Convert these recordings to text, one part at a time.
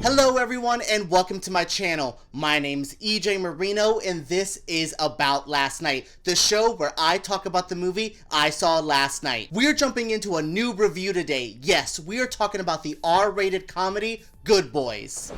Hello everyone and welcome to my channel. My name's EJ Marino and this is About Last Night, the show where I talk about the movie I saw last night. We're jumping into a new review today. Yes, we are talking about the R-rated comedy Good Boys.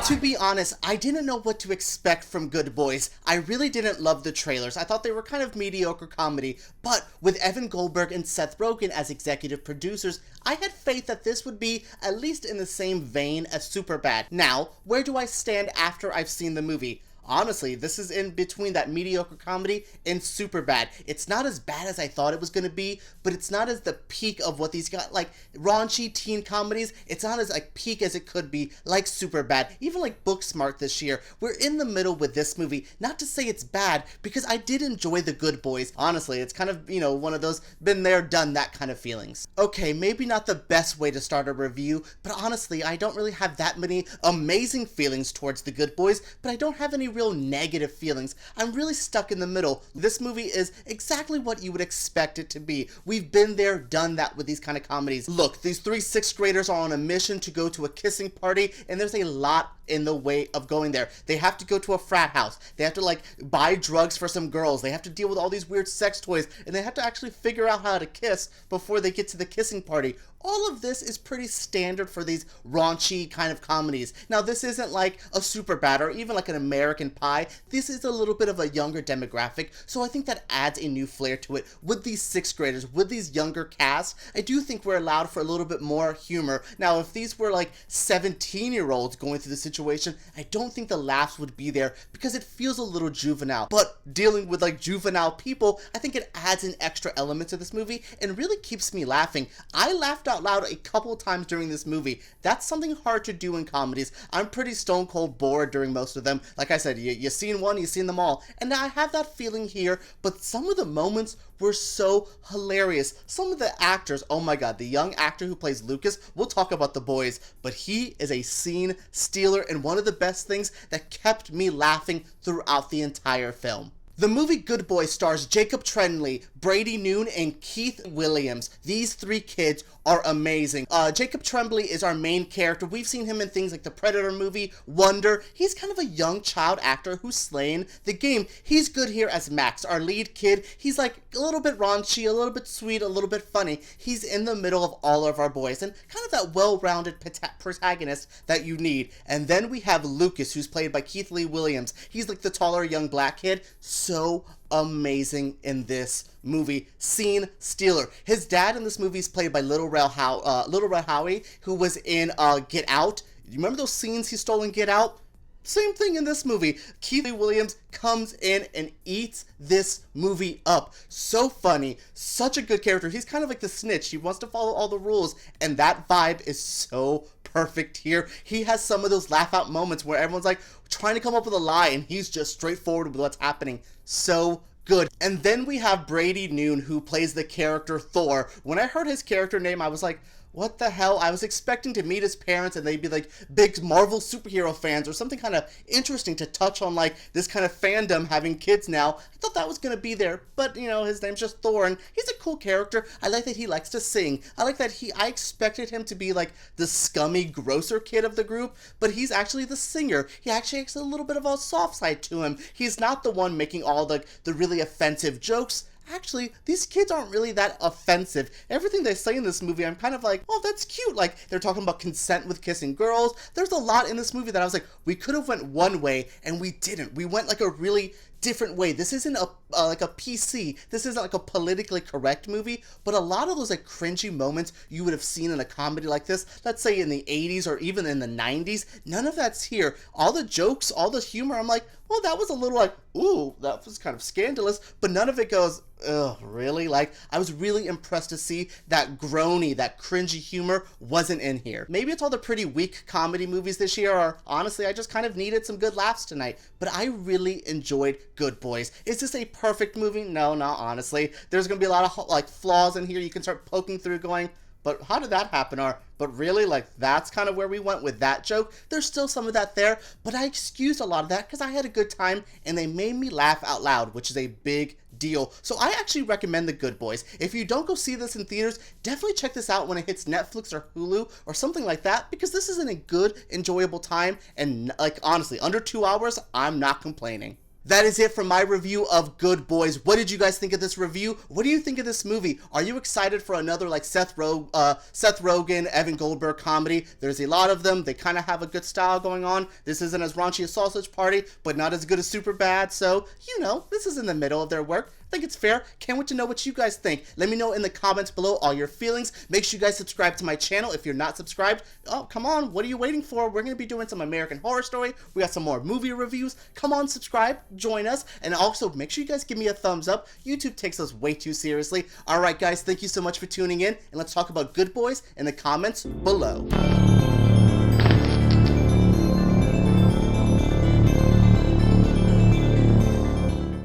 To be honest, I didn't know what to expect from Good Boys. I really didn't love the trailers. I thought they were kind of mediocre comedy, but with Evan Goldberg and Seth Rogen as executive producers, I had faith that this would be at least in the same vein as Superbad. Now, where do I stand after I've seen the movie? Honestly, this is in between that mediocre comedy and Superbad. It's not as bad as I thought it was going to be, but it's not as the peak of what these got, like raunchy teen comedies. It's not as like peak as it could be, like Superbad, even like Booksmart this year. We're in the middle with this movie. Not to say it's bad, because I did enjoy The Good Boys. Honestly, it's kind of, one of those been there, done that kind of feelings. Okay, maybe not the best way to start a review, but honestly, I don't really have that many amazing feelings towards The Good Boys, but I don't have any real negative feelings. I'm really stuck in the middle. This movie is exactly what you would expect it to be. We've been there, done that with these kind of comedies. Look, these three sixth graders are on a mission to go to a kissing party, and there's a lot in the way of going there. They have to go to a frat house. They have to buy drugs for some girls. They have to deal with all these weird sex toys, and they have to actually figure out how to kiss before they get to the kissing party. All of this is pretty standard for these raunchy kind of comedies. Now, this isn't like a Superbad or even like an American Pie. This is a little bit of a younger demographic, so I think that adds a new flair to it. With these sixth graders, with these younger casts, I do think we're allowed for a little bit more humor. Now, if these were like 17-year-olds going through the situation, I don't think the laughs would be there because it feels a little juvenile. But dealing with like juvenile people, I think it adds an extra element to this movie and really keeps me laughing. I laughed out loud a couple times during this movie. That's something hard to do in comedies. I'm pretty stone cold bored during most of them. Like I said, you seen one, you seen them all. And I have that feeling here, but some of the moments were so hilarious. Some of the actors, oh my god, the young actor who plays Lucas, we'll talk about The Boys, but he is a scene stealer and one of the best things that kept me laughing throughout the entire film. The movie Good Boys stars Jacob Tremblay, Brady Noon, and Keith Williams. These three kids are amazing. Jacob Tremblay is our main character. We've seen him in things like the Predator movie, Wonder. He's kind of a young child actor who's slaying the game. He's good here as Max, our lead kid. He's like a little bit raunchy, a little bit sweet, a little bit funny. He's in the middle of all of our boys and kind of that well-rounded protagonist that you need. And then we have Lucas, who's played by Keith Lee Williams. He's like the taller young black kid. So amazing in this movie. Scene stealer. His dad in this movie is played by Little Red Howie, who was in Get Out. You remember those scenes he stole in Get Out? Same thing in this movie. Keith Lee Williams comes in and eats this movie up. So funny. Such a good character. He's kind of like the snitch. He wants to follow all the rules, and that vibe is so perfect here. He has some of those laugh out moments where everyone's like trying to come up with a lie, and he's just straightforward with what's happening. So good. And then we have Brady Noon, who plays the character Thor. When I heard his character name, I was like, what the hell? I was expecting to meet his parents and they'd be like big Marvel superhero fans or something kind of interesting to touch on, like this kind of fandom having kids now. I thought that was going to be there, but his name's just Thor and he's a cool character. I like that he likes to sing. I like that I expected him to be like the scummy, grosser kid of the group, but he's actually the singer. He actually has a little bit of a soft side to him. He's not the one making all the really offensive jokes. Actually, these kids aren't really that offensive. Everything they say in this movie, I'm kind of like, oh, that's cute. Like, they're talking about consent with kissing girls. There's a lot in this movie that I was like, we could have went one way, and we didn't. We went like a really different way. This isn't like a PC. This isn't like a politically correct movie, but a lot of those like cringy moments you would have seen in a comedy like this, let's say in the 80s or even in the 90s, none of that's here. All the jokes, all the humor, I'm like, well, that was a little like, ooh, that was kind of scandalous, but none of it goes, ugh, really? Like, I was really impressed to see that groany, that cringy humor wasn't in here. Maybe it's all the pretty weak comedy movies this year, or honestly, I just kind of needed some good laughs tonight, but I really enjoyed Good Boys. Is this a perfect movie? No, not honestly. There's gonna be a lot of like flaws in here you can start poking through going, but how did that happen? Or, but really, like, that's kind of where we went with that joke. There's still some of that there, but I excused a lot of that because I had a good time and they made me laugh out loud, which is a big deal. So I actually recommend The Good Boys. If you don't go see this in theaters, definitely check this out when it hits Netflix or Hulu or something like that, because this is in a good, enjoyable time, and like, honestly, under 2 hours, I'm not complaining. That is it for my review of Good Boys. What did you guys think of this review? What do you think of this movie? Are you excited for another like Seth Rogen, Evan Goldberg comedy? There's a lot of them. They kind of have a good style going on. This isn't as raunchy as Sausage Party, but not as good as Superbad. So, you know, this is in the middle of their work. I think it's fair. Can't wait to know what you guys think. Let me know in the comments below all your feelings. Make sure you guys subscribe to my channel if you're not subscribed. Oh, come on. What are you waiting for? We're going to be doing some American Horror Story. We got some more movie reviews. Come on, subscribe. Join us. And also, make sure you guys give me a thumbs up. YouTube takes us way too seriously. All right, guys. Thank you so much for tuning in. And let's talk about Good Boys in the comments below.